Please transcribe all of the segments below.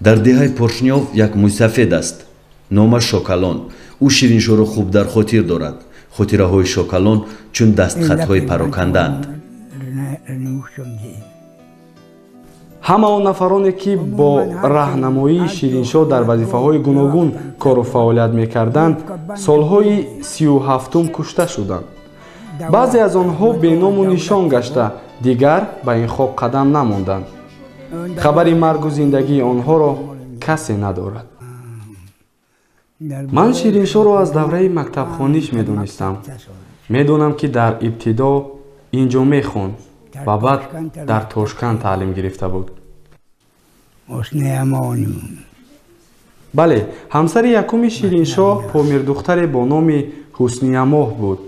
дар деҳаи поршнёв як мӯйсафед аст, номаш Шокалон. ӯ шириншоро хуб дар хотир дорад. хотираҳои Шокалон чун дастхатҳои парокандаанд. ҳама он нафароне ки бо раҳнамоии Шириншоҳ дар вазифаҳои гуногун кору фаъолият мекарданд, солҳои 37-ум кушта шуданд. баъзе аз онҳо беному нишон гашта, дигар ба ин хоб қадам намонданд. хабари маргу зиндагии онҳоро касе надорад. ман Шириншоҳро аз давраи мактабхониш медонистам. медонам ки дар ибтидо инҷо мехонд ва баъд дар Тошканд таълим гирифта буд. бале, ҳамсари якуми Шириншоҳ помирдухтаре бо номи Ҳусниямоҳ буд.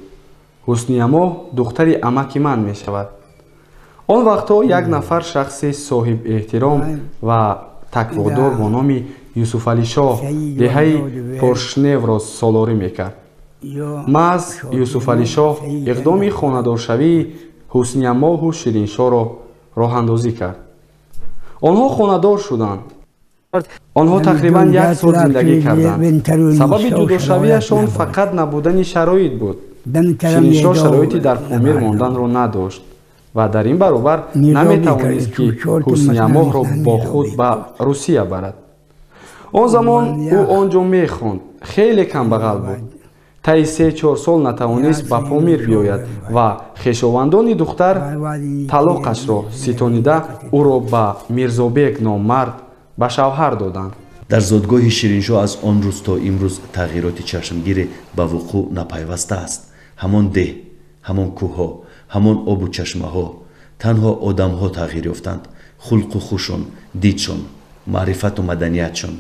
Ҳусниямоҳ духтари амаки ман мешавад. он вақтҳо як нафар шахси соҳибэҳтиром ва такводор бо номи Юсуфалишоҳ деҳаи Поршневро солорӣ мекард. маҳз Юсуфалишоҳ иқдоми хонадоршавии Ҳусниямоҳу Шириншоҳро роҳандозӣ кард. онҳо хонадор шуданд. онҳо тақрибан 1 сол зиндагӣ карданд. сабаби ҷудошавиашон фақат набудани шароит буд. Шириншоҳ шароити дар Помир монданро надошт ва дар ин баробар наметавонист ки Ҳусниямоҳро бо худ ба Русия барад. он замон ӯ он ҷо мехонд. хеле камбағал буд. таи 3-4 сол натавонист ба Помир биёяд ва хешовандони духтар талоқашро ситонида ӯро ба Мирзобек номард ба шавҳар доданд. дар зодгоҳи Шириншоҳ аз он рӯз то имрӯз тағйироти чашмгире ба вуқӯъ напайваста аст. ҳамон деҳ, ҳамон кӯҳҳо, ҳамон обу чашмаҳо, танҳо одамҳо тағйир ёфтанд. хулқу хушон, дидшон, маърифату маданиятшон.